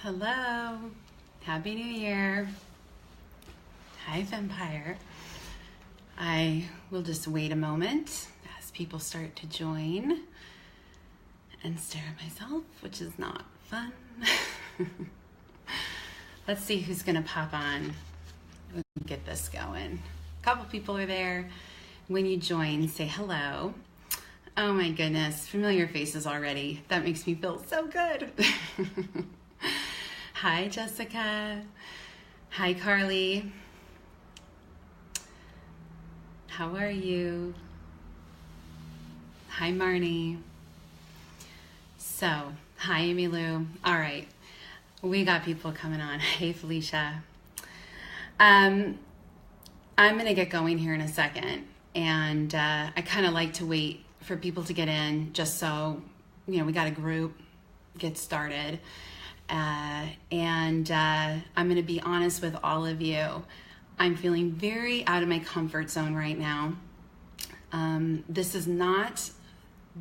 Hello, Happy New Year. Hi, Vampire. I will just wait a moment as people start to join and stare at myself, which is not fun. Let's see who's gonna pop on. We can get this going. A couple people are there. When you join, say hello. Oh my goodness, familiar faces already. That makes me feel so good. Hi, Jessica. Hi, Carly. How are you? Hi, Marnie. So, hi, Amy Lou. All right, we got people coming on. Hey, Felicia. I'm gonna get going here in a second, and I kind of like to wait for people to get in, just so we got a group get started. And I'm going to be honest with all of you. I'm feeling very out of my comfort zone right now. This is not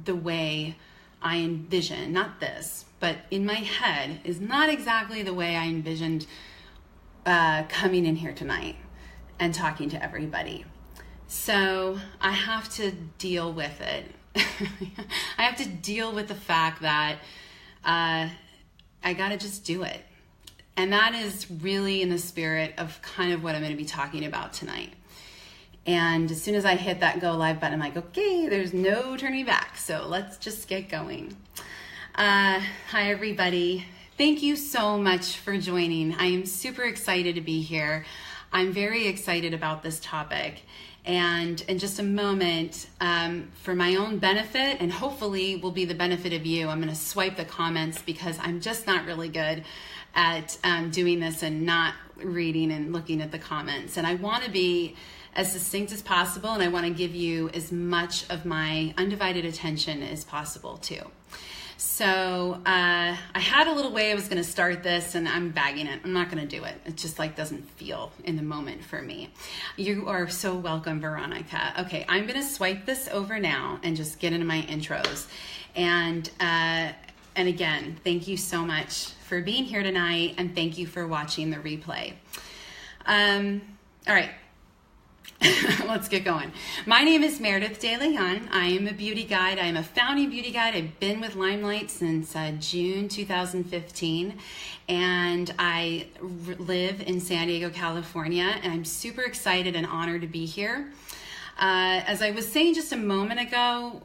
the way I envisioned, not this, but in my head is not exactly the way I envisioned coming in here tonight and talking to everybody. So I have to deal with it. I have to deal with the fact that I gotta just do it. And that is really in the spirit of kind of what I'm gonna be talking about tonight. And as soon as I hit that go live button, I'm like, okay, there's no turning back. So let's just get going. Hi, everybody. Thank you so much for joining. I am super excited to be here. I'm very excited about this topic. And in just a moment, for my own benefit, and hopefully will be the benefit of you, I'm going to swipe the comments because I'm just not really good at doing this and not reading and looking at the comments. And I want to be as succinct as possible, and I want to give you as much of my undivided attention as possible too. So I had a little way I was going to start this, and I'm bagging it. I'm not going to do it. It just doesn't feel in the moment for me. You are so welcome, Veronica. Okay, I'm going to swipe this over now and just get into my intros. And again, thank you so much for being here tonight, and thank you for watching the replay. All right. Let's get going. My name is Meredith De Leon. I am a beauty guide. I am a founding beauty guide. I've been with Limelight since June 2015, and I live in San Diego, California, and I'm super excited and honored to be here. As I was saying just a moment ago,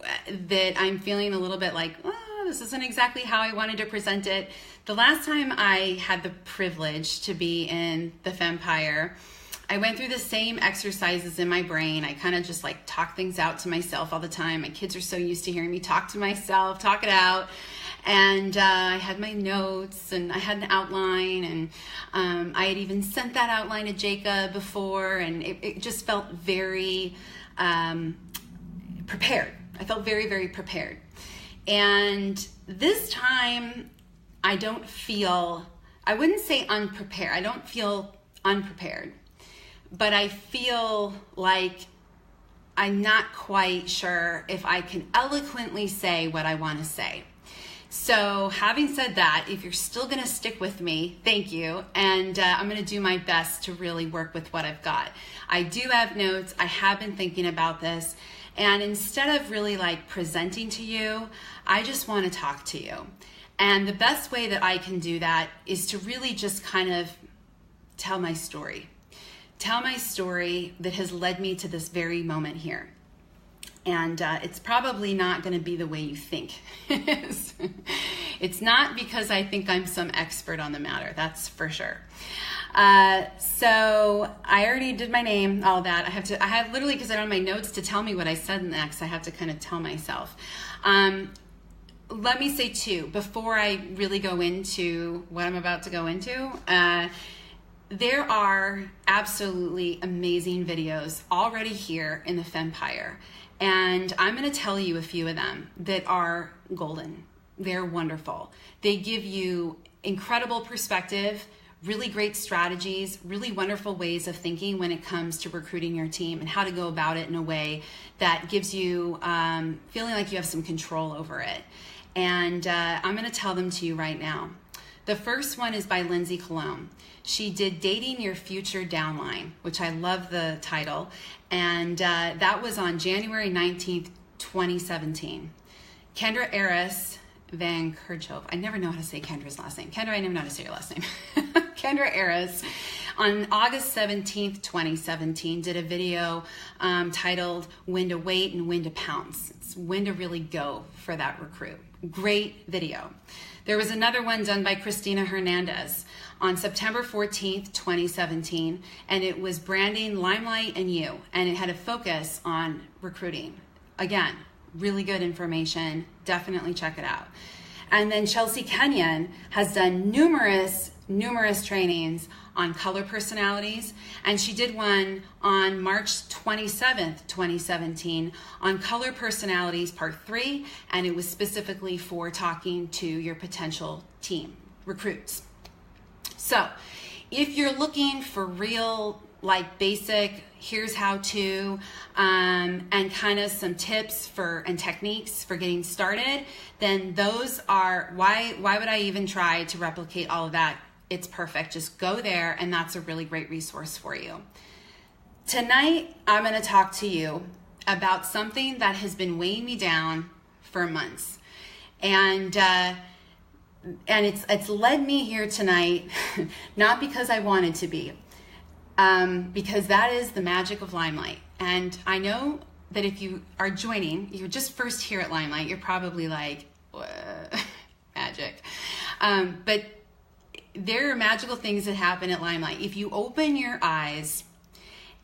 that I'm feeling a little bit like, this isn't exactly how I wanted to present it. The last time I had the privilege to be in the Vampire, I went through the same exercises in my brain. I kind of just talk things out to myself all the time. My kids are so used to hearing me talk to myself, talk it out. And I had my notes, and I had an outline, and I had even sent that outline to Jacob before, and it just felt very prepared. I felt very, very prepared. And this time, I don't feel, I wouldn't say unprepared. I don't feel unprepared. But I feel like I'm not quite sure if I can eloquently say what I want to say. So having said that, if you're still going to stick with me, thank you. And I'm going to do my best to really work with what I've got. I do have notes. I have been thinking about this. And instead of really presenting to you, I just want to talk to you. And the best way that I can do that is to really just kind of tell my story. Tell my story that has led me to this very moment here. And it's probably not going to be the way you think it is. It's not because I think I'm some expert on the matter, that's for sure. So I already did my name, all that. I have literally, because I don't have my notes to tell me what I said next, I have to kind of tell myself. Let me say too, before I really go into what I'm about to go into, there are absolutely amazing videos already here in the Vampire, and I'm going to tell you a few of them that are golden. They're wonderful. They give you incredible perspective, really great strategies, really wonderful ways of thinking when it comes to recruiting your team and how to go about it in a way that gives you feeling like you have some control over it. And I'm going to tell them to you right now. The first one is by Lindsay Colón. She did Dating Your Future Downline, which I love the title. And that was on January 19th, 2017. Kendra Eris Van Kerchove. I never know how to say Kendra's last name. Kendra, I never know how to say your last name. Kendra Eris on August 17th, 2017, did a video titled When to Wait and When to Pounce. It's when to really go for that recruit. Great video. There was another one done by Christina Hernandez on September 14th, 2017, and it was Branding, Limelight, and You, and it had a focus on recruiting. Again, really good information. Definitely check it out. And then Chelsea Kenyon has done numerous trainings on color personalities, and she did one on March 27th, 2017 on color personalities part 3, and it was specifically for talking to your potential team recruits. So if you're looking for real, like basic, here's how to, and kind of some tips and techniques for getting started, then those are, why would I even try to replicate all of that? It's perfect. Just go there, and that's a really great resource for you. Tonight, I'm going to talk to you about something that has been weighing me down for months. And it's led me here tonight, not because I wanted to be, because that is the magic of Limelight. And I know that if you are joining, you're just first here at Limelight, you're probably like, magic. But there are magical things that happen at Limelight. If you open your eyes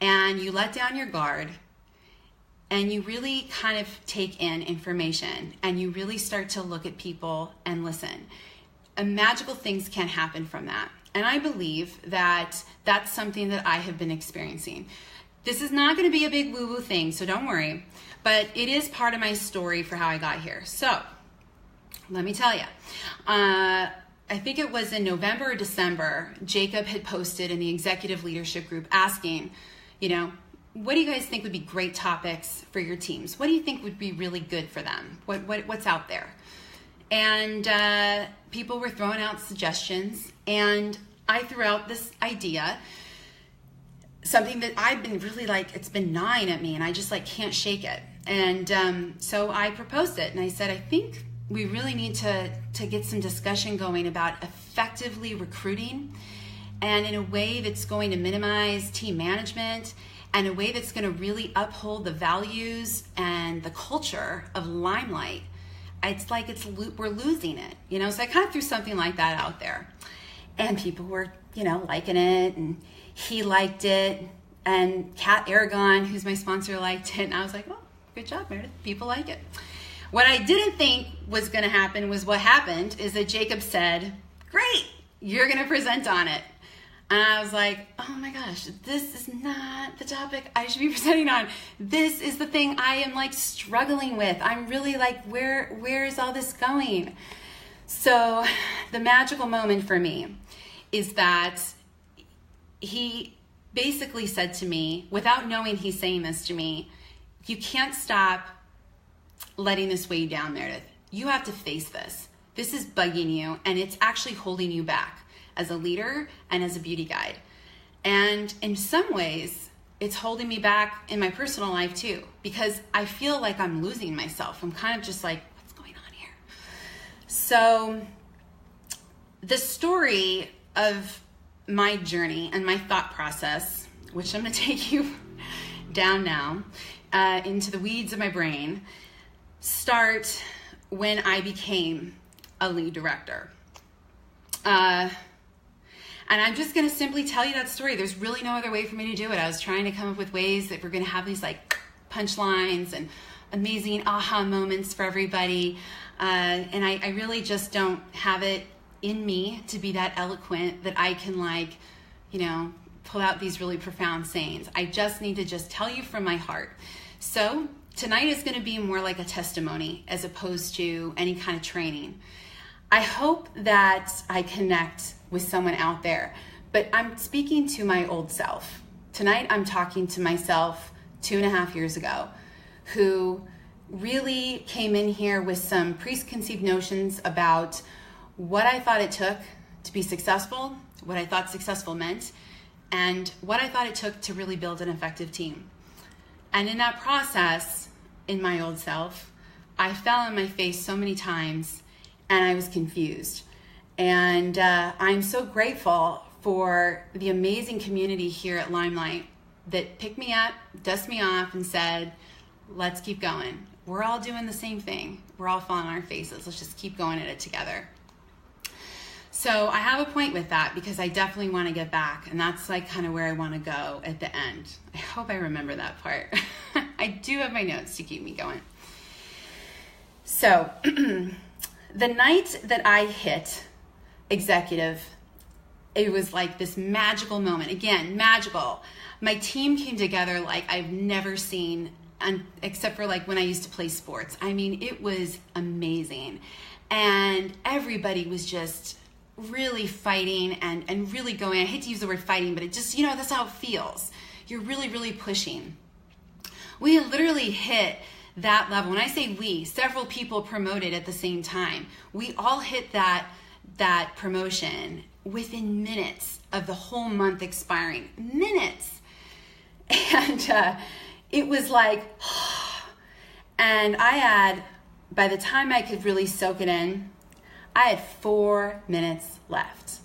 and you let down your guard and you really kind of take in information and you really start to look at people and listen, magical things can happen from that. And I believe that that's something that I have been experiencing. This is not going to be a big woo-woo thing, so don't worry, but it is part of my story for how I got here. So let me tell you. I think it was in November or December, Jacob had posted in the executive leadership group asking, what do you guys think would be great topics for your teams? What do you think would be really good for them? What's out there? And people were throwing out suggestions, and I threw out this idea, something that I've been really it's been gnawing at me, and I just can't shake it. And so I proposed it, and I said, I think we really need to get some discussion going about effectively recruiting, and in a way that's going to minimize team management, and a way that's going to really uphold the values and the culture of Limelight. It's like we're losing it, So I kind of threw something like that out there, and people were, liking it, and he liked it, and Kat Aragon, who's my sponsor, liked it, and I was like, well, good job, Meredith. People like it. What I didn't think was going to happen was what happened is that Jacob said, great, you're going to present on it. And I was like, oh my gosh, this is not the topic I should be presenting on. This is the thing I am struggling with. I'm really where is all this going? So the magical moment for me is that he basically said to me, without knowing he's saying this to me, you can't stop letting this weigh you down, Meredith. You have to face this. This is bugging you, and it's actually holding you back as a leader and as a beauty guide. And in some ways, it's holding me back in my personal life too, because I feel like I'm losing myself. I'm kind of just what's going on here? So the story of my journey and my thought process, which I'm going to take you down now into the weeds of my brain, start when I became a lead director. And I'm just going to simply tell you that story. There's really no other way for me to do it. I was trying to come up with ways that we're going to have these punchlines and amazing aha moments for everybody. And I really just don't have it in me to be that eloquent that I can pull out these really profound sayings. I just need to just tell you from my heart. So tonight is going to be more like a testimony as opposed to any kind of training. I hope that I connect with someone out there, but I'm speaking to my old self. Tonight I'm talking to myself 2.5 years ago, who really came in here with some preconceived notions about what I thought it took to be successful, what I thought successful meant, and what I thought it took to really build an effective team. And in that process, in my old self, I fell on my face so many times and I was confused. And I'm so grateful for the amazing community here at Limelight that picked me up, dusted me off, and said, let's keep going. We're all doing the same thing. We're all falling on our faces. Let's just keep going at it together. So I have a point with that because I definitely want to get back, and that's like kind of where I want to go at the end. I hope I remember that part. I do have my notes to keep me going. So the night that I hit executive, it was like this magical moment. Again, magical. My team came together like I've never seen, except for like when I used to play sports. I mean, it was amazing. And everybody was just really fighting and really going. I hate to use the word fighting, but it just, that's how it feels. You're really, really pushing. We had literally hit that level. When I say we, several people promoted at the same time. We all hit that promotion within minutes of the whole month expiring. Minutes. And it was like, and I had, by the time I could really soak it in, I had 4 minutes left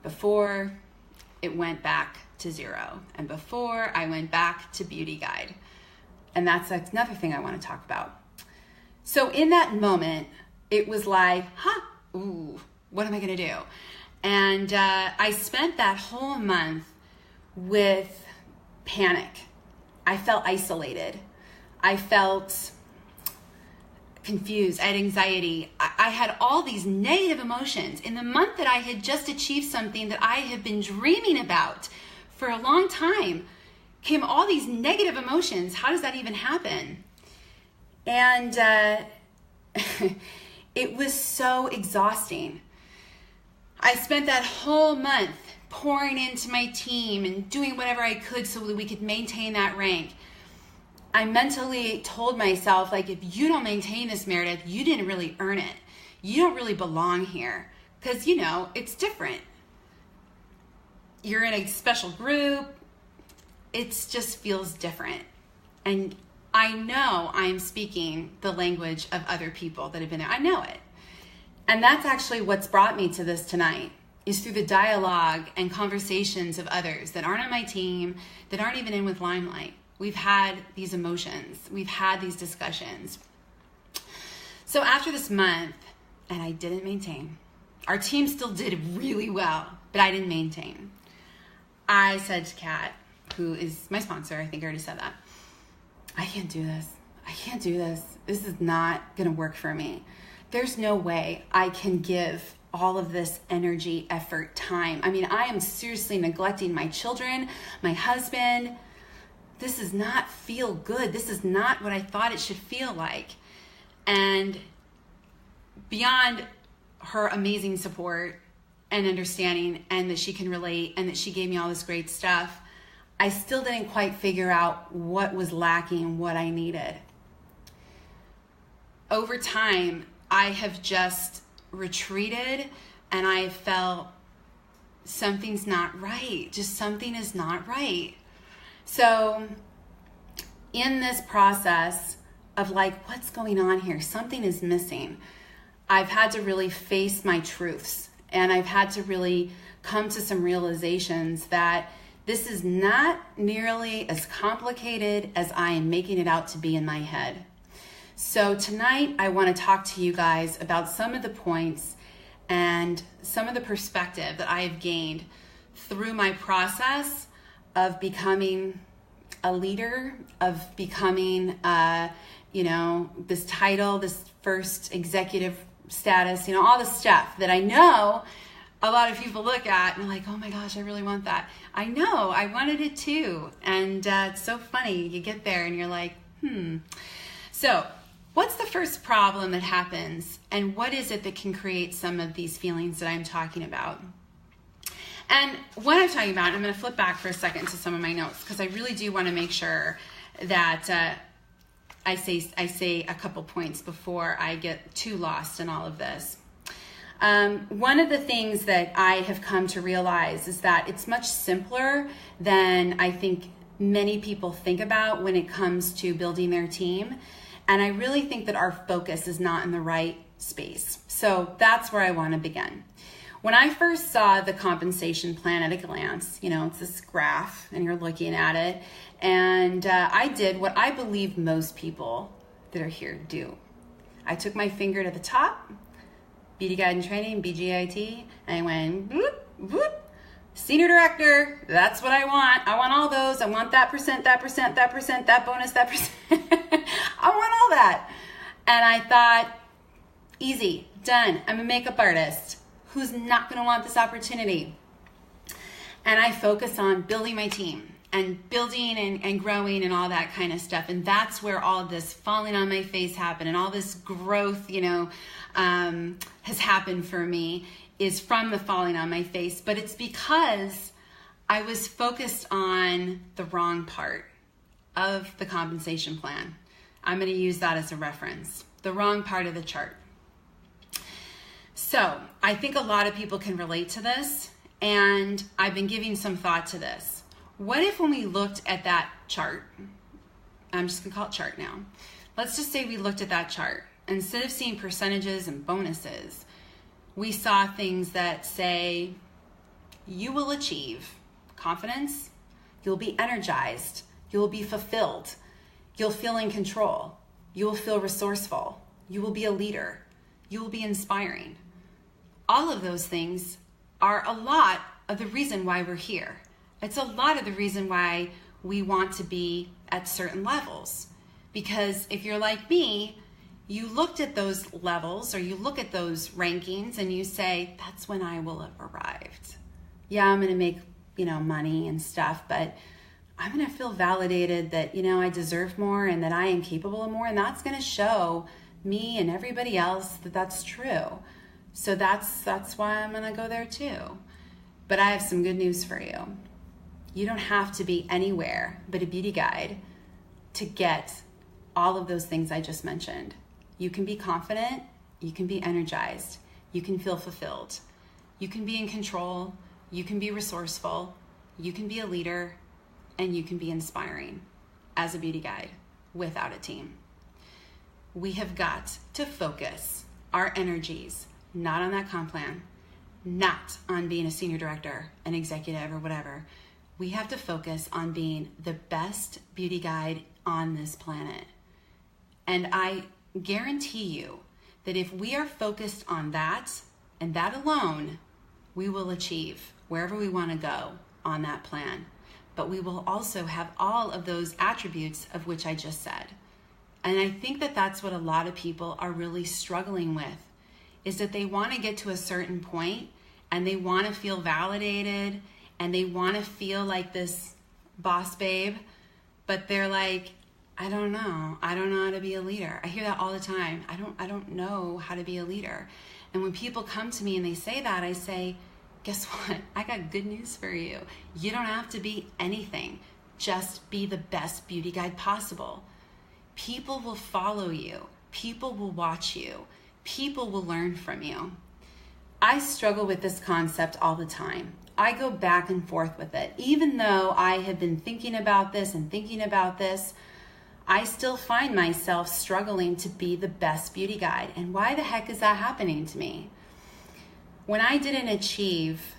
before it went back to 0 and before I went back to beauty guide. And that's another thing I want to talk about. So in that moment, it was like, what am I going to do? And I spent that whole month with panic. I felt isolated. I felt confused. I had anxiety. I had all these negative emotions. In the month that I had just achieved something that I have been dreaming about for a long time, came all these negative emotions. How does that even happen? And it was so exhausting. I spent that whole month pouring into my team and doing whatever I could so that we could maintain that rank. I mentally told myself, like, if you don't maintain this, Meredith, you didn't really earn it. You don't really belong here. Because, it's different. You're in a special group. It just feels different. And I know I'm speaking the language of other people that have been there. I know it. And that's actually what's brought me to this tonight, is through the dialogue and conversations of others that aren't on my team, that aren't even in with Limelight. We've had these emotions. We've had these discussions. So after this month, and I didn't maintain, our team still did really well, but I didn't maintain. I said to Kat, who is my sponsor, I think I already said that, I can't do this. I can't do this. This is not going to work for me. There's no way I can give all of this energy, effort, time. I mean, I am seriously neglecting my children, my husband. This does not feel good. This is not what I thought it should feel like. And beyond her amazing support and understanding, and that she can relate, and that she gave me all this great stuff, I still didn't quite figure out what was lacking, what I needed. Over time, I have just retreated, and I felt something's not right. Just something is not right. So in this process of like, what's going on here? Something is missing. I've had to really face my truths, and I've had to really come to some realizations that this is not nearly as complicated as I am making it out to be in my head. So tonight I want to talk to you guys about some of the points and some of the perspective that I have gained through my process of becoming a leader, of becoming, this title, this first executive status, all the stuff that I know a lot of people look at and are like, oh my gosh, I really want that. I know, I wanted it too. And it's so funny. You get there and you're like, So what's the first problem that happens, and what is it that can create some of these feelings that I'm talking about? And what I'm talking about, I'm going to flip back for a second to some of my notes, because I really do want to make sure that I say a couple points before I get too lost in all of this. One of the things that I have come to realize is that it's much simpler than I think many people think about when it comes to building their team. And I really think that our focus is not in the right space. So that's where I want to begin. When I first saw the compensation plan at a glance, it's this graph and you're looking at it. And I did what I believe most people that are here do. I took my finger to the top, Beauty Guide and Training, BGIT, and I went, whoop, whoop, Senior Director, that's what I want. I want all those. I want that percent, that percent, that percent, that bonus, that percent. I want all that. And I thought, easy, done. I'm a makeup artist. Who's not going to want this opportunity? And I focus on building my team and building and growing and all that kind of stuff. And that's where all this falling on my face happened and all this growth, has happened for me, is from the falling on my face. But it's because I was focused on the wrong part of the compensation plan. I'm going to use that as a reference. The wrong part of the chart. So I think a lot of people can relate to this, and I've been giving some thought to this. What if when we looked at that chart, I'm just going to call it chart now. Let's just say we looked at that chart. Instead of seeing percentages and bonuses, we saw things that say, you will achieve confidence, you'll be energized, you'll be fulfilled, you'll feel in control, you will feel resourceful, you will be a leader, you will be inspiring. All of those things are a lot of the reason why we're here. It's a lot of the reason why we want to be at certain levels. Because if you're like me, you looked at those levels or you look at those rankings and you say, that's when I will have arrived. Yeah, I'm going to make, money and stuff, but I'm going to feel validated that, I deserve more and that I am capable of more. And that's going to show me and everybody else that that's true. So that's why I'm going to go there too. But I have some good news for you. You don't have to be anywhere but a beauty guide to get all of those things I just mentioned. You can be confident, you can be energized, you can feel fulfilled, you can be in control, you can be resourceful, you can be a leader, and you can be inspiring as a beauty guide without a team. We have got to focus our energies not on that comp plan, not on being a senior director, an executive, or whatever. We have to focus on being the best beauty guide on this planet. And I guarantee you that if we are focused on that and that alone, we will achieve wherever we want to go on that plan. But we will also have all of those attributes of which I just said. And I think that that's what a lot of people are really struggling with, is that they want to get to a certain point and they want to feel validated and they want to feel like this boss babe, but they're like, I don't know how to be a leader. I hear that all the time. I don't know how to be a leader. And when people come to me and they say that, I say, guess what? I got good news for you. You don't have to be anything. Just be the best beauty guide possible. People will follow you. People will watch you. People will learn from you. I struggle with this concept all the time. I go back and forth with it. Even though I have been thinking about this and thinking about this, I still find myself struggling to be the best beauty guide. And why the heck is that happening to me? When I didn't achieve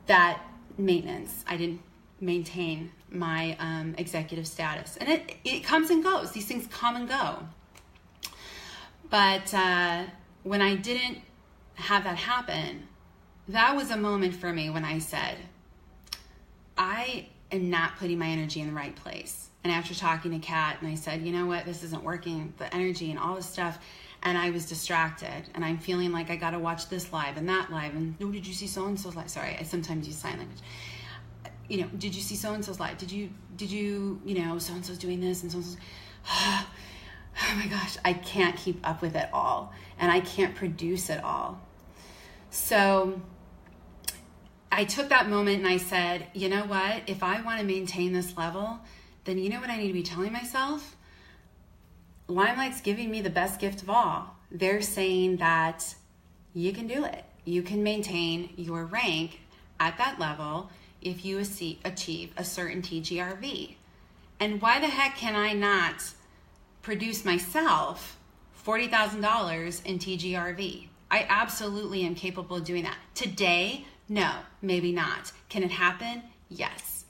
that maintenance, I didn't maintain my executive status. And it comes and goes. These things come and go. But when I didn't have that happen, that was a moment for me when I said, I am not putting my energy in the right place. And after talking to Kat, and I said, you know what, this isn't working, the energy and all this stuff, and I was distracted, and I'm feeling like I got to watch this live and that live, and oh, did you see so-and-so's live? Sorry, I sometimes use sign language. Did you see so-and-so's live? Did you, so-and-so's doing this and so-and-so's, oh my gosh, I can't keep up with it all, and I can't produce it all. So I took that moment and I said, you know what, if I want to maintain this level, then you know what I need to be telling myself? Limelight's giving me the best gift of all. They're saying that you can do it. you can maintain your rank at that level if you achieve a certain TGRV. And why the heck can I not produce myself $40,000 in TGRV? I absolutely am capable of doing that. Today, no, maybe not. Can it happen? Yes.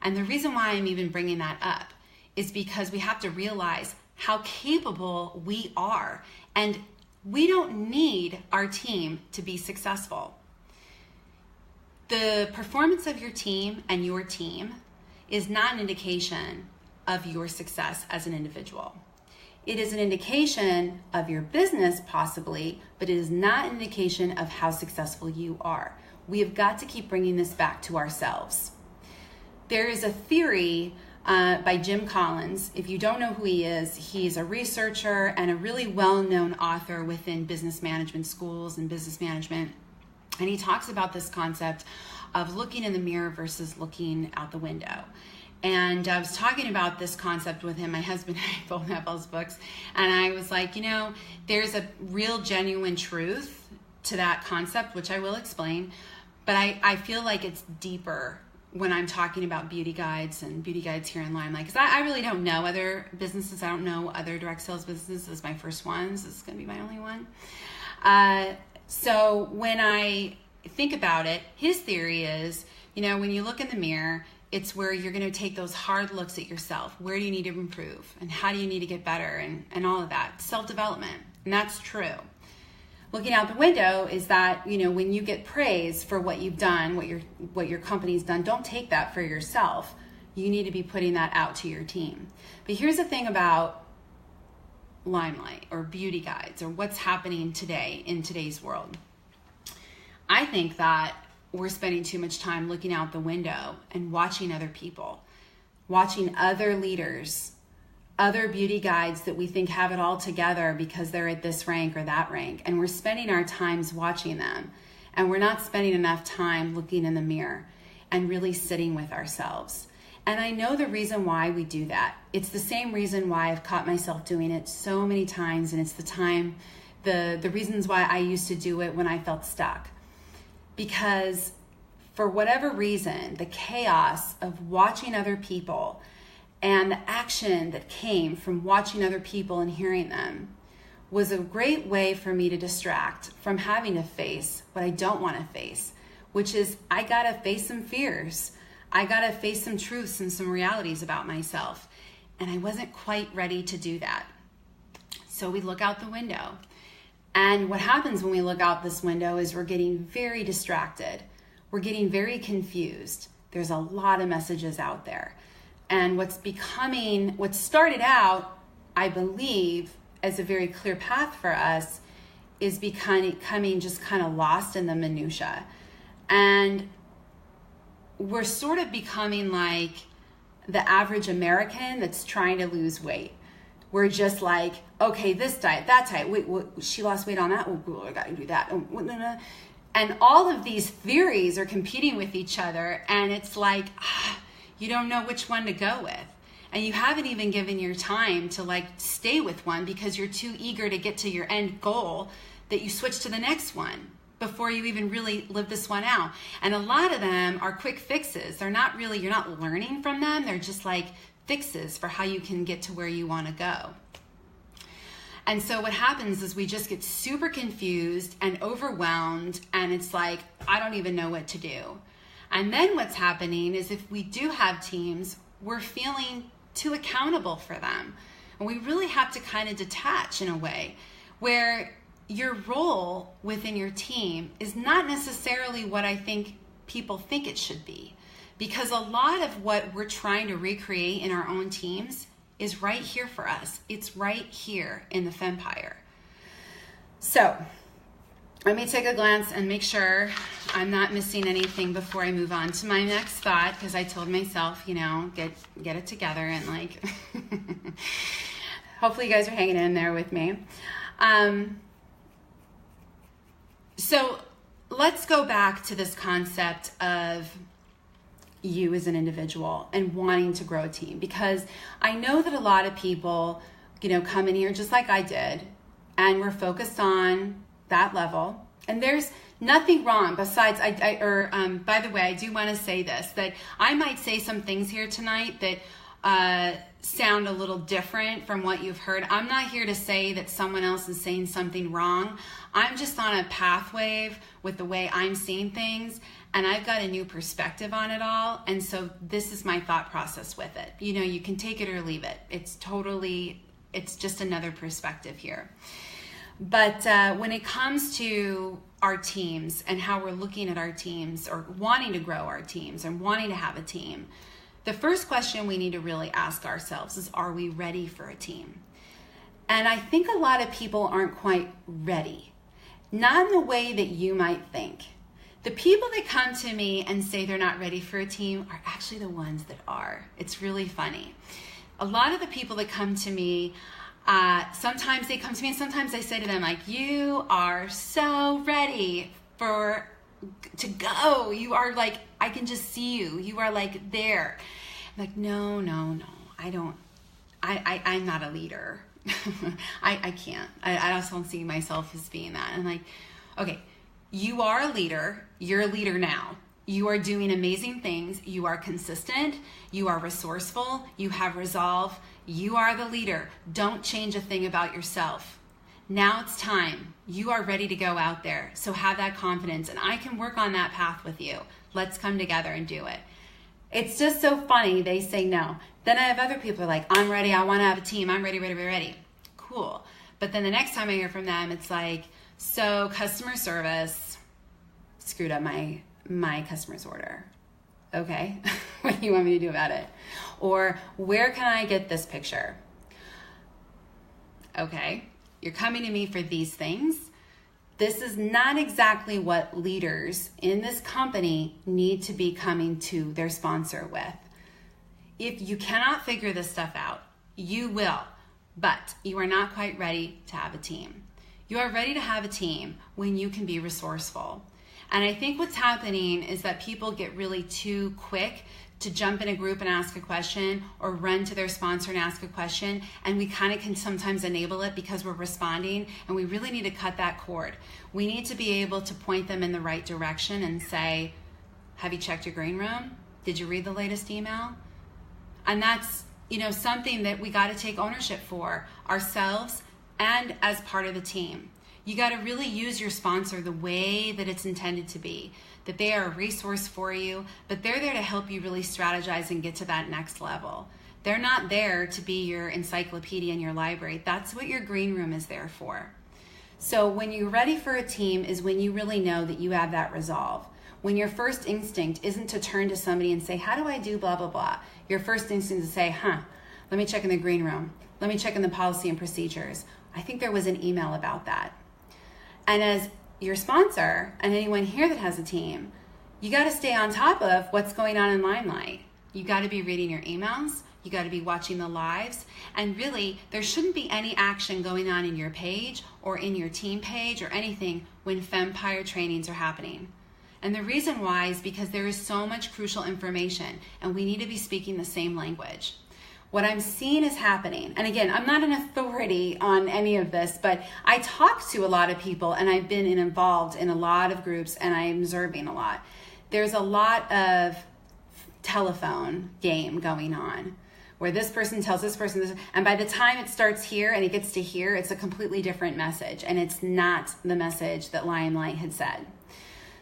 And the reason why I'm even bringing that up is because we have to realize how capable we are. And we don't need our team to be successful. The performance of your team and your team is not an indication of your success as an individual. It is an indication of your business possibly, but it is not an indication of how successful you are. We have got to keep bringing this back to ourselves. There is a theory by Jim Collins. If you don't know who he is, he's a researcher and a really well-known author within business management schools and business management. And he talks about this concept of looking in the mirror versus looking out the window. And I was talking about this concept with him. My husband and I both have those books. And I was like, there's a real genuine truth to that concept, which I will explain. But I feel like it's deeper when I'm talking about beauty guides and beauty guides here in Limelight, because I really don't know other businesses. I don't know other direct sales businesses. This is my first one. This is going to be my only one. So when I think about it, his theory is, when you look in the mirror, it's where you're going to take those hard looks at yourself. Where do you need to improve? And how do you need to get better? And all of that. Self-development. And that's true. Looking out the window is that, when you get praise for what you've done, what your company's done, don't take that for yourself. You need to be putting that out to your team. But here's the thing about Limelight or beauty guides or what's happening today in today's world. I think that we're spending too much time looking out the window and watching other people, watching other leaders, other beauty guides that we think have it all together because they're at this rank or that rank. And we're spending our times watching them. And we're not spending enough time looking in the mirror and really sitting with ourselves. And I know the reason why we do that. It's the same reason why I've caught myself doing it so many times. And it's the reasons why I used to do it when I felt stuck. Because for whatever reason, the chaos of watching other people and the action that came from watching other people and hearing them was a great way for me to distract from having to face what I don't want to face, which is I got to face some fears. I got to face some truths and some realities about myself. And I wasn't quite ready to do that. So we look out the window. And what happens when we look out this window is we're getting very distracted. We're getting very confused. There's a lot of messages out there. And what started out, I believe, as a very clear path for us is becoming just kind of lost in the minutia. And we're sort of becoming like the average American that's trying to lose weight. We're just like, okay, this diet, that diet, wait, she lost weight on that, oh, I gotta do that. And all of these theories are competing with each other, and it's like, you don't know which one to go with. And you haven't even given your time to stay with one because you're too eager to get to your end goal that you switch to the next one before you even really live this one out. And a lot of them are quick fixes. They're not really, you're not learning from them. They're just like fixes for how you can get to where you want to go. And so what happens is we just get super confused and overwhelmed, and it's like, I don't even know what to do. And then what's happening is if we do have teams, we're feeling too accountable for them. And we really have to kind of detach in a way where your role within your team is not necessarily what I think people think it should be. Because a lot of what we're trying to recreate in our own teams is right here for us. It's right here in the Fempire. So let me take a glance and make sure I'm not missing anything before I move on to my next thought, because I told myself, get it together and hopefully you guys are hanging in there with me. So let's go back to this concept of you as an individual and wanting to grow a team, because I know that a lot of people, come in here just like I did, and we're focused on that level And there's nothing wrong besides, by the way, I do want to say this, that I might say some things here tonight that sound a little different from what you've heard. I'm not here to say that someone else is saying something wrong. I'm just on a path wave with the way I'm seeing things, and I've got a new perspective on it all. And so this is my thought process with it. You know, you can take it or leave it. It's just another perspective here. But when it comes to our teams and how we're looking at our teams, or wanting to grow our teams and wanting to have a team, the first question we need to really ask ourselves is, are we ready for a team? And I think a lot of people aren't quite ready. Not in the way that you might think. The people that come to me and say they're not ready for a team are actually the ones that are. It's really funny. A lot of the people that come to me, sometimes they come to me and sometimes I say to them, like, you are so ready to go. You are like, I can just see you. You are like there. I'm like, no, I don't. I'm not a leader. I can't. I also don't see myself as being that. I'm like, okay, you are a leader. You're a leader now. You are doing amazing things. You are consistent. You are resourceful. You have resolve. You are the leader. Don't change a thing about yourself. Now it's time. You are ready to go out there. So have that confidence, and I can work on that path with you. Let's come together and do it. It's just so funny. They say no. Then I have other people who are like, I'm ready. I want to have a team. I'm ready. Cool. But then the next time I hear from them, it's like, so customer service screwed up my customer's order. Okay. What do you want me to do about it? Or where can I get this picture? Okay. You're coming to me for these things. This is not exactly what leaders in this company need to be coming to their sponsor with. If you cannot figure this stuff out, you will, but you are not quite ready to have a team. You are ready to have a team when you can be resourceful. And I think what's happening is that people get really too quick to jump in a group and ask a question, or run to their sponsor and ask a question, and we kind of can sometimes enable it because we're responding, and we really need to cut that cord. We need to be able to point them in the right direction and say, have you checked your green room? Did you read the latest email? And that's, something that we got to take ownership for ourselves and as part of the team. You got to really use your sponsor the way that it's intended to be, that they are a resource for you, but they're there to help you really strategize and get to that next level. They're not there to be your encyclopedia in your library. That's what your green room is there for. So when you're ready for a team is when you really know that you have that resolve. When your first instinct isn't to turn to somebody and say, how do I do blah, blah, blah? Your first instinct is to say, let me check in the green room. Let me check in the policy and procedures. I think there was an email about that. And as your sponsor and anyone here that has a team, you got to stay on top of what's going on in Limelight. You got to be reading your emails. You got to be watching the lives. And really, there shouldn't be any action going on in your page or in your team page or anything when Fempire trainings are happening. And the reason why is because there is so much crucial information and we need to be speaking the same language. What I'm seeing is happening, and again, I'm not an authority on any of this, but I talk to a lot of people and I've been involved in a lot of groups and I'm observing a lot. There's a lot of telephone game going on where this person tells this person this, and by the time it starts here and it gets to here, it's a completely different message, and it's not the message that Limelight had said.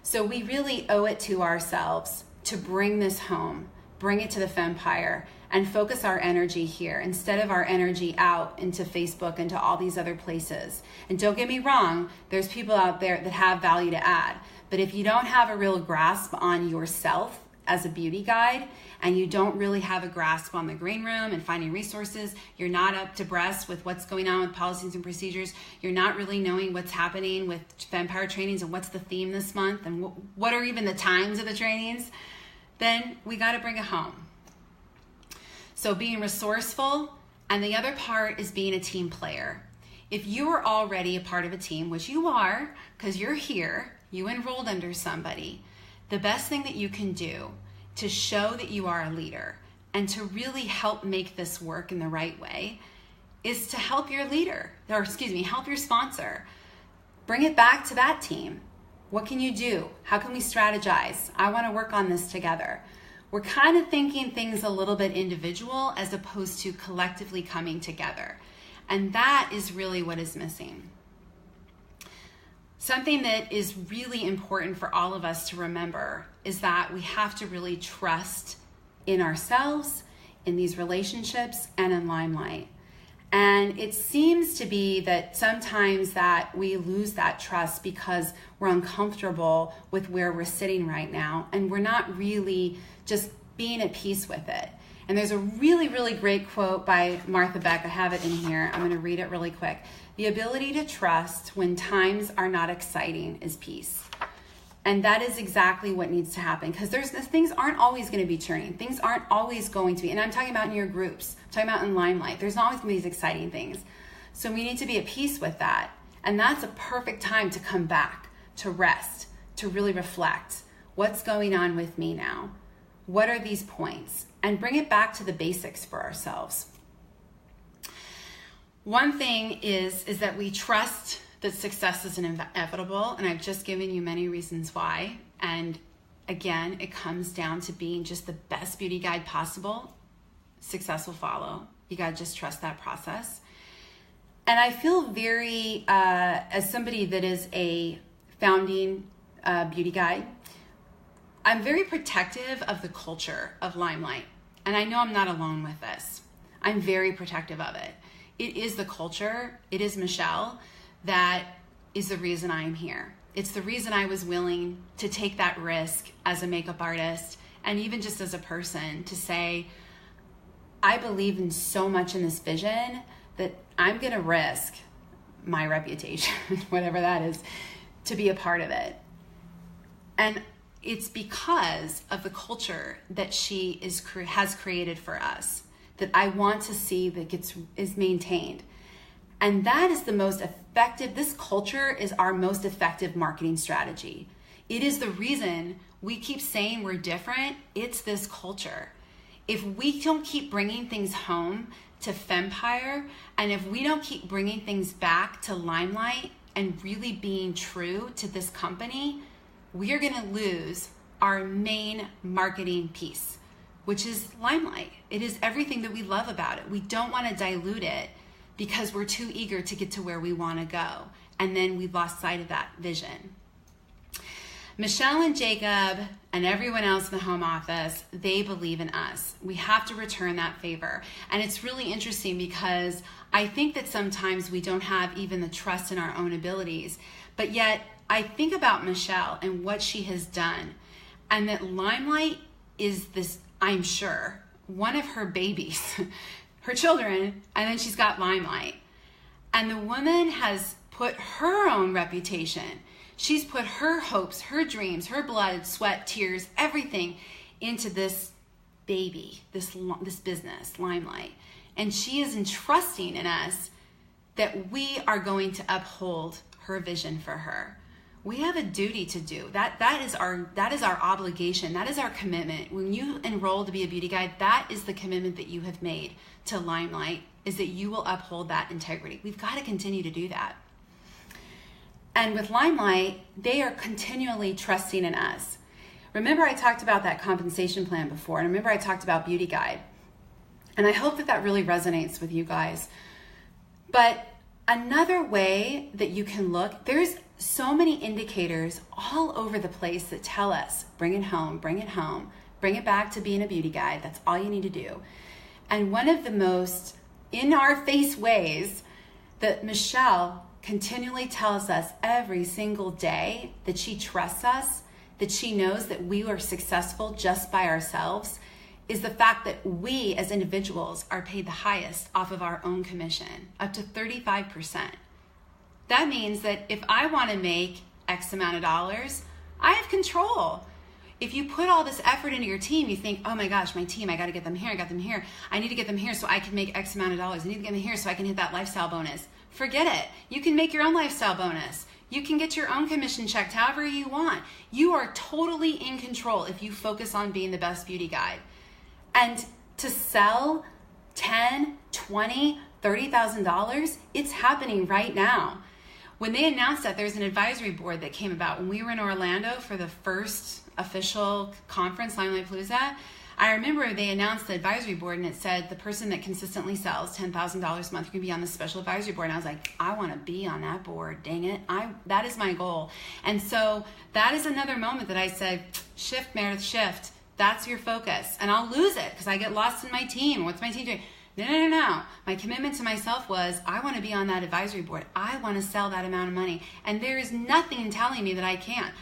So we really owe it to ourselves to bring this home, bring it to the Fempire, and focus our energy here instead of our energy out into Facebook and to all these other places. And don't get me wrong, there's people out there that have value to add. But if you don't have a real grasp on yourself as a beauty guide, and you don't really have a grasp on the green room and finding resources, you're not up to breast with what's going on with policies and procedures, you're not really knowing what's happening with Fempire trainings and what's the theme this month and what are even the times of the trainings, then we got to bring it home. So being resourceful, and the other part is being a team player. If you are already a part of a team, which you are, because you're here, you enrolled under somebody, the best thing that you can do to show that you are a leader and to really help make this work in the right way is to help your leader, help your sponsor. Bring it back to that team. What can you do? How can we strategize? I want to work on this together. We're kind of thinking things a little bit individual as opposed to collectively coming together. And that is really what is missing. Something that is really important for all of us to remember is that we have to really trust in ourselves, in these relationships, and in Limelight. And it seems to be that sometimes that we lose that trust because we're uncomfortable with where we're sitting right now, and we're not really just being at peace with it. And there's a really, really great quote by Martha Beck. I have it in here. I'm going to read it really quick. The ability to trust when times are not exciting is peace. And that is exactly what needs to happen, because things aren't always going to be churning. Things aren't always going to be, and I'm talking about in your groups, I'm talking about in Limelight. There's not always going to be these exciting things. So we need to be at peace with that. And that's a perfect time to come back, to rest, to really reflect. What's going on with me now? What are these points? And bring it back to the basics for ourselves. One thing is that we trust that success is inevitable, and I've just given you many reasons why. And again, it comes down to being just the best beauty guide possible. Success will follow. You gotta just trust that process. And I feel very, as somebody that is a founding beauty guide, I'm very protective of the culture of Limelight. And I know I'm not alone with this. I'm very protective of it. It is the culture, it is Michelle, that is the reason I'm here. It's the reason I was willing to take that risk as a makeup artist, and even just as a person, to say, I believe in so much in this vision that I'm gonna risk my reputation, whatever that is, to be a part of it. And it's because of the culture that she has created for us that I want to see that is maintained. And that is the most effective, this culture is our most effective marketing strategy. It is the reason we keep saying we're different. It's this culture. If we don't keep bringing things home to Fempire, and if we don't keep bringing things back to Limelight and really being true to this company, we are gonna lose our main marketing piece, which is Limelight. It is everything that we love about it. We don't wanna dilute it because we're too eager to get to where we wanna go. And then we've lost sight of that vision. Michelle and Jacob and everyone else in the home office, they believe in us. We have to return that favor. And it's really interesting because I think that sometimes we don't have even the trust in our own abilities, but yet I think about Michelle and what she has done, and that Limelight is this, I'm sure, one of her babies, her children, and then she's got Limelight. And the woman has put her own reputation, she's put her hopes, her dreams, her blood, sweat, tears, everything into this baby, this business, Limelight. And she is entrusting in us that we are going to uphold her vision for her. We have a duty to do. That is our obligation. That is our commitment. When you enroll to be a beauty guide, that is the commitment that you have made to Limelight, is that you will uphold that integrity. We've got to continue to do that. And with Limelight, they are continually trusting in us. Remember I talked about that compensation plan before, and remember I talked about Beauty Guide. And I hope that really resonates with you guys. But another way that you can look, there's so many indicators all over the place that tell us, bring it home, bring it back to being a beauty guide. That's all you need to do. And one of the most in-our-face ways that Michelle continually tells us every single day that she trusts us, that she knows that we are successful just by ourselves, is the fact that we as individuals are paid the highest off of our own commission, up to 35%. That means that if I want to make X amount of dollars, I have control. If you put all this effort into your team, you think, oh my gosh, my team, I got to get them here, I got them here. I need to get them here so I can make X amount of dollars. I need to get them here so I can hit that lifestyle bonus. Forget it. You can make your own lifestyle bonus. You can get your own commission checked however you want. You are totally in control if you focus on being the best beauty guide. And to sell $10,000, $20,000, $30,000, it's happening right now. When they announced that, there's an advisory board that came about. When we were in Orlando for the first official conference, Limelight Palooza, I remember they announced the advisory board, and it said the person that consistently sells $10,000 a month can be on the special advisory board. And I was like, I want to be on that board. Dang it. That is my goal. And so that is another moment that I said, shift, Meredith, shift. That's your focus. And I'll lose it because I get lost in my team. What's my team doing? No. My commitment to myself was, I want to be on that advisory board. I want to sell that amount of money. And there is nothing telling me that I can't.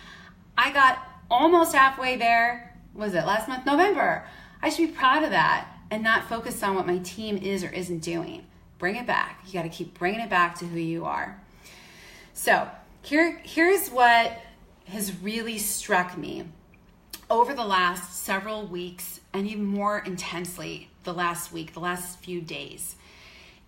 I got almost halfway there. Was it last month, November? I should be proud of that and not focus on what my team is or isn't doing. Bring it back. You got to keep bringing it back to who you are. So here's what has really struck me over the last several weeks, and even more intensely the last week, the last few days,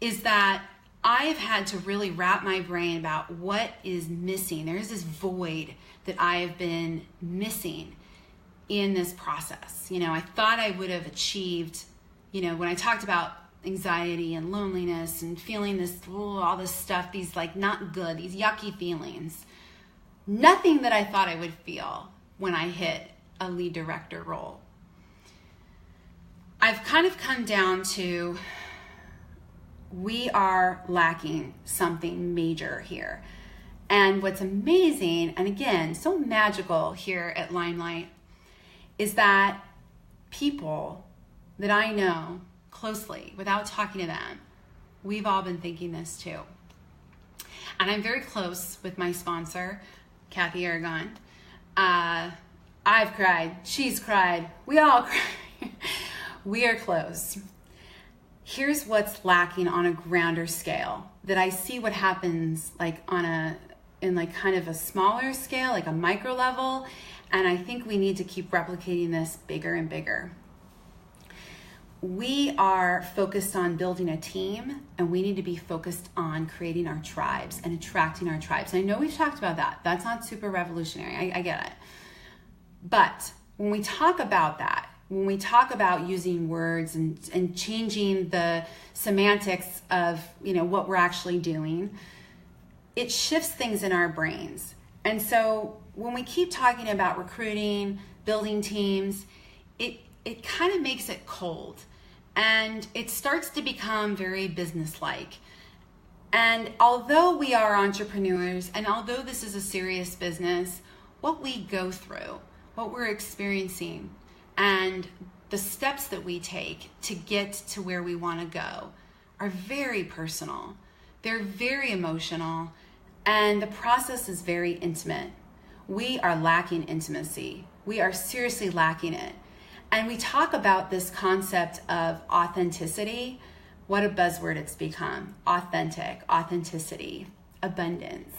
is that I've had to really wrap my brain about what is missing. There is this void that I have been missing in this process. I thought I would have achieved, when I talked about anxiety and loneliness and feeling this, all this stuff, these not good, these yucky feelings, nothing that I thought I would feel when I hit a lead director role. I've kind of come down to, we are lacking something major here. And what's amazing, and again, so magical here at Limelight, is that people that I know closely, without talking to them, we've all been thinking this too. And I'm very close with my sponsor, Kathy Aragon. I've cried, she's cried, we all cry. We are close. Here's what's lacking on a grander scale that I see what happens in kind of a smaller scale, like a micro level. And I think we need to keep replicating this bigger and bigger. We are focused on building a team, and we need to be focused on creating our tribes and attracting our tribes. I know we've talked about that. That's not super revolutionary. I get it. But when we talk about that, when we talk about using words and changing the semantics of what we're actually doing, it shifts things in our brains. And so when we keep talking about recruiting, building teams, it kind of makes it cold, and it starts to become very businesslike. And although we are entrepreneurs, and although this is a serious business, what we go through, what we're experiencing, and the steps that we take to get to where we want to go are very personal. They're very emotional, and the process is very intimate. We are lacking intimacy. We are seriously lacking it. And we talk about this concept of authenticity. What a buzzword it's become. Authentic, authenticity, abundance.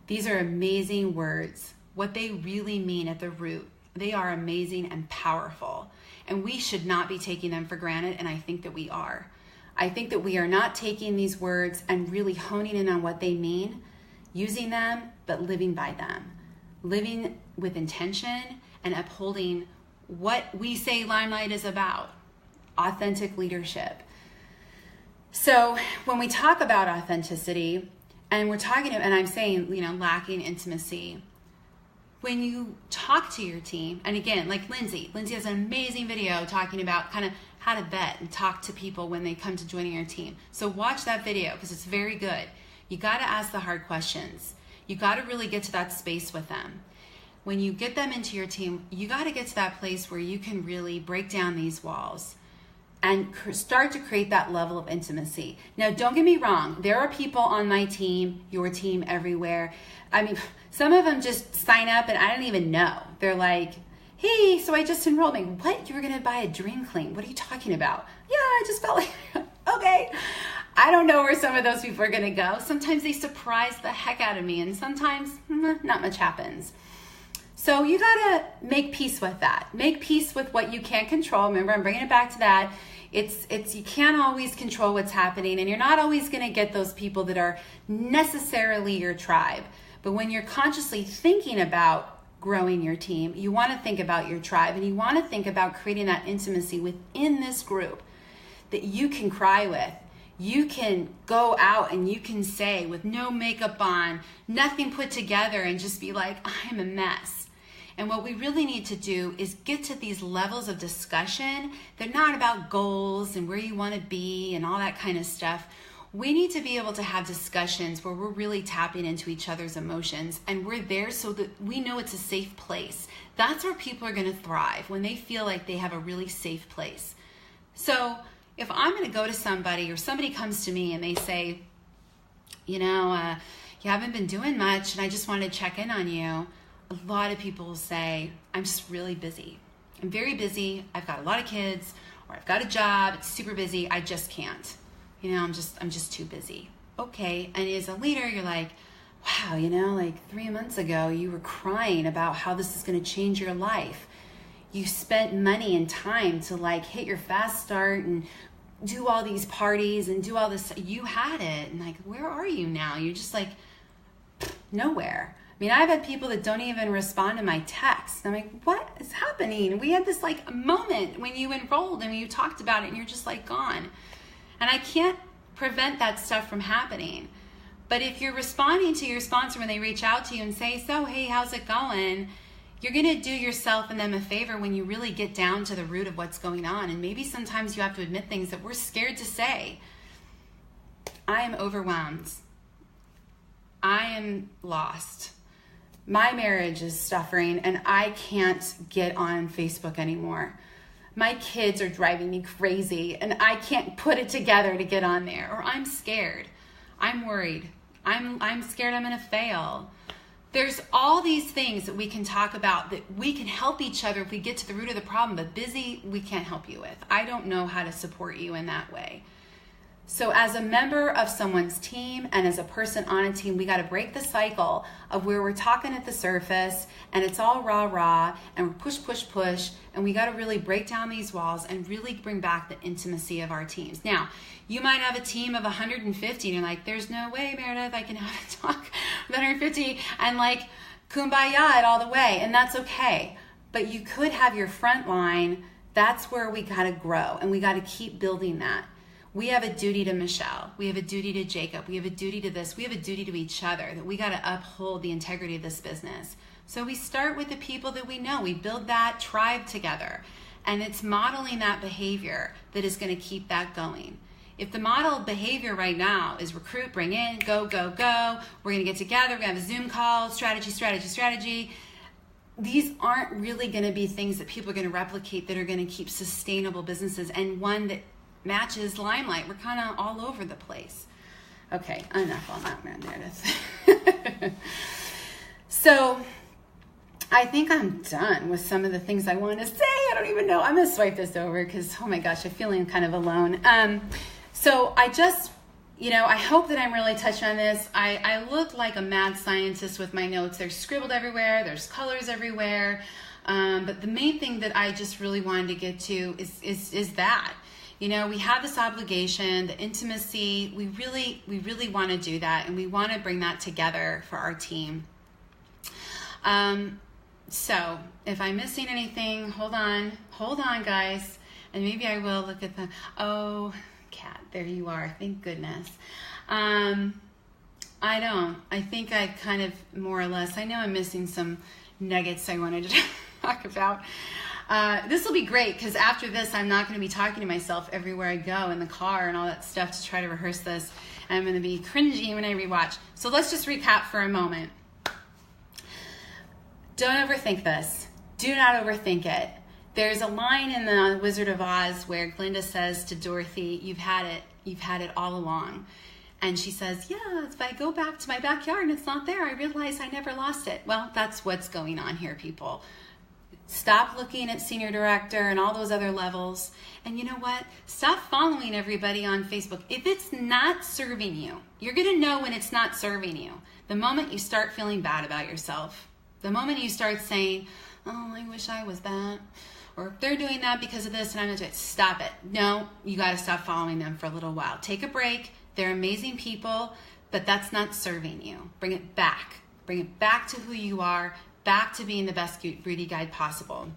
These are amazing words. What they really mean at the root, they are amazing and powerful. And we should not be taking them for granted, and I think that we are. I think that we are not taking these words and really honing in on what they mean, using them, but living by them. Living with intention and upholding what we say Limelight is about, authentic leadership. So when we talk about authenticity, and we're talking, and I'm saying, lacking intimacy, when you talk to your team, and again, like Lindsay has an amazing video talking about kind of how to vet and talk to people when they come to joining your team. So watch that video because it's very good. You got to ask the hard questions. You got to really get to that space with them. When you get them into your team, you got to get to that place where you can really break down these walls and start to create that level of intimacy. Now, don't get me wrong. There are people on my team, your team, everywhere. I mean, some of them just sign up and I don't even know. They're like, hey, so I just enrolled. I'm like, what? You were going to buy a Dream Clean? What are you talking about? Yeah, I just felt like, okay. I don't know where some of those people are going to go. Sometimes they surprise the heck out of me, and sometimes not much happens. So you got to make peace with that. Make peace with what you can't control. Remember, I'm bringing it back to that. It's you can't always control what's happening, and you're not always going to get those people that are necessarily your tribe. But when you're consciously thinking about growing your team, you want to think about your tribe, and you want to think about creating that intimacy within this group that you can cry with, you can go out and you can say with no makeup on, nothing put together, and just be like, I'm a mess. And what we really need to do is get to these levels of discussion. They're not about goals and where you want to be and all that kind of stuff. We need to be able to have discussions where we're really tapping into each other's emotions, and we're there so that we know it's a safe place. That's where people are going to thrive, when they feel like they have a really safe place. So if I'm going to go to somebody, or somebody comes to me and they say, you haven't been doing much and I just wanted to check in on you, a lot of people will say, I'm just really busy. I'm very busy. I've got a lot of kids, or I've got a job. It's super busy. I just can't. I'm just too busy. Okay. And as a leader, you're like, wow, like 3 months ago, you were crying about how this is going to change your life. You spent money and time to like hit your fast start and do all these parties and do all this. You had it. And like, where are you now? You're just like, nowhere. I've had people that don't even respond to my texts. I'm like, what is happening? We had this like moment when you enrolled and when you talked about it, and you're just like gone. And I can't prevent that stuff from happening. But if you're responding to your sponsor when they reach out to you and say, so, hey, how's it going? You're going to do yourself and them a favor when you really get down to the root of what's going on. And maybe sometimes you have to admit things that we're scared to say. I am overwhelmed. I am lost. My marriage is suffering and I can't get on Facebook anymore. My kids are driving me crazy and I can't put it together to get on there. Or I'm scared. I'm worried. I'm scared I'm going to fail. There's all these things that we can talk about that we can help each other if we get to the root of the problem, but busy, we can't help you with. I don't know how to support you in that way. So as a member of someone's team and as a person on a team, we got to break the cycle of where we're talking at the surface and it's all rah, and we're push, and we got to really break down these walls and really bring back the intimacy of our teams. Now, you might have a team of 150 and you're like, there's no way, Meredith, I can have a talk with 150 and like kumbaya it all the way, and that's okay. But you could have your front line. That's where we got to grow, and we got to keep building that. We have a duty to Michelle. We have a duty to Jacob. We have a duty to this. We have a duty to each other, that we got to uphold the integrity of this business. So we start with the people that we know. We build that tribe together. And it's modeling that behavior that is going to keep that going. If the model behavior right now is recruit, bring in, go, we're going to get together, we're going to have a Zoom call, strategy. These aren't really going to be things that people are going to replicate that are going to keep sustainable businesses, and one that matches Limelight. We're kind of all over the place. Okay, enough on that, Meredith. So I think I'm done with some of the things I want to say. I don't even know. I'm going to swipe this over because, oh my gosh, I'm feeling kind of alone. So I just, I hope that I'm really touching on this. I look like a mad scientist with my notes. They're scribbled everywhere. There's colors everywhere. But the main thing that I just really wanted to get to is that. We have this obligation, the intimacy. We really want to do that, and we want to bring that together for our team. So if I'm missing anything, hold on, guys, and maybe I will look at oh, Kat, there you are. Thank goodness. I think I kind of more or less. I know I'm missing some nuggets I wanted to talk about. This will be great because after this, I'm not going to be talking to myself everywhere I go in the car and all that stuff to try to rehearse this. I'm going to be cringy when I rewatch. So let's just recap for a moment. Don't overthink this. Do not overthink it. There's a line in the Wizard of Oz where Glinda says to Dorothy, you've had it all along. And she says, yeah, if I go back to my backyard and it's not there, I realize I never lost it. Well, that's what's going on here, people. Stop looking at senior director and all those other levels. And you know what? Stop following everybody on Facebook. If it's not serving you, you're going to know when it's not serving you. The moment you start feeling bad about yourself, the moment you start saying, oh, I wish I was that, or if they're doing that because of this and I'm going to do it, stop it. No, you got to stop following them for a little while. Take a break. They're amazing people, but that's not serving you. Bring it back. Bring it back to who you are, back to being the best beauty guide possible.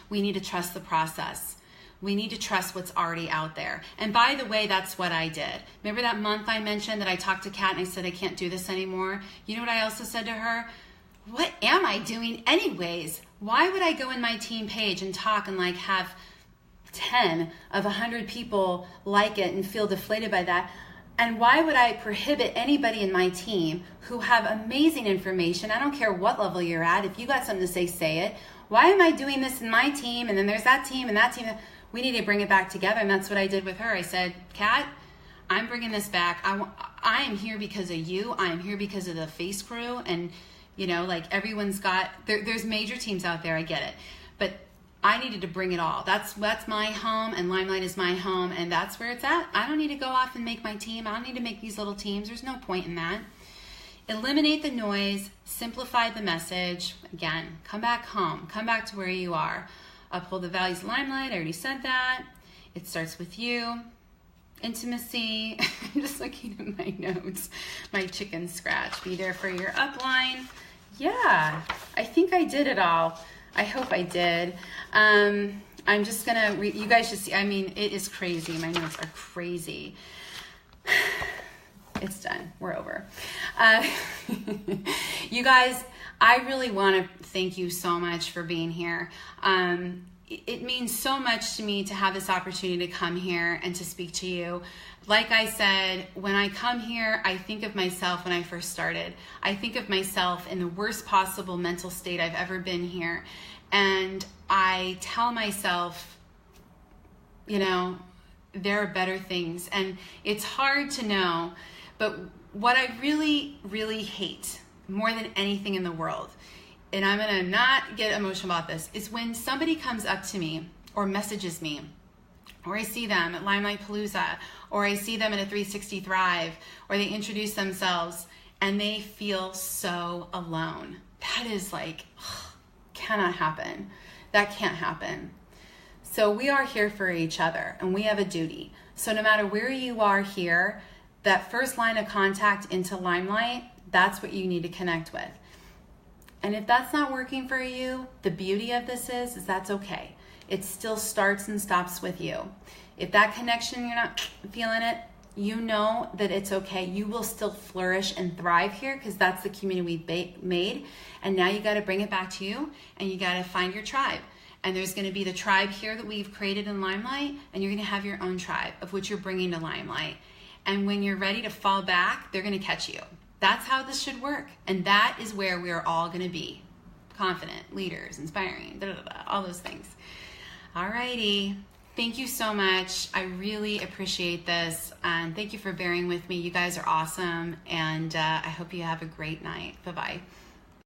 We need to trust the process. We need to trust what's already out there. And by the way, that's what I did. Remember that month I mentioned that I talked to Kat and I said, I can't do this anymore? You know what I also said to her? What am I doing anyways? Why would I go in my team page and talk and like have 10 of 100 people like it and feel deflated by that? And why would I prohibit anybody in my team who have amazing information? I don't care what level you're at. If you got something to say it. Why am I doing this in my team? And then there's that team and that team. We need to bring it back together. And that's what I did with her. I said, Kat, I'm bringing this back. I am here because of you. I am here because of the face crew. And, you know, like everyone's got, there's major teams out there. I get it. But I needed to bring it all. That's my home, and Limelight is my home, and that's where it's at. I don't need to go off and make my team. I don't need to make these little teams. There's no point in that. Eliminate the noise, simplify the message. Again, come back home. Come back to where you are. Uphold the values of Limelight. I already said that. It starts with you. Intimacy. I'm just looking at my notes. My chicken scratch. Be there for your upline. Yeah, I think I did it all. I hope I did. I'm just gonna you guys should see. I mean, it is crazy. My notes are crazy. It's done. We're over. You guys, I really want to thank you so much for being here. It means so much to me to have this opportunity to come here and to speak to you. Like I said, when I come here, I think of myself when I first started. I think of myself in the worst possible mental state I've ever been here. And I tell myself, you know, there are better things. And it's hard to know, but what I really, really hate more than anything in the world, and I'm going to not get emotional about this, is when somebody comes up to me or messages me, or I see them at Limelight Palooza, or I see them at a 360 Thrive, or they introduce themselves and they feel so alone. That is like, cannot happen. That can't happen. So we are here for each other and we have a duty. So no matter where you are here, that first line of contact into Limelight, that's what you need to connect with. And if that's not working for you, the beauty of this is that's okay. It still starts and stops with you. If that connection, you're not feeling it, you know that it's okay. You will still flourish and thrive here because that's the community we've made. And now you got to bring it back to you and you got to find your tribe. And there's going to be the tribe here that we've created in Limelight, and you're going to have your own tribe of which you're bringing to Limelight. And when you're ready to fall back, they're going to catch you. That's how this should work. And that is where we're all going to be. Confident, leaders, inspiring, all those things. Alrighty. Thank you so much. I really appreciate this. And thank you for bearing with me. You guys are awesome. And I hope you have a great night. Bye-bye.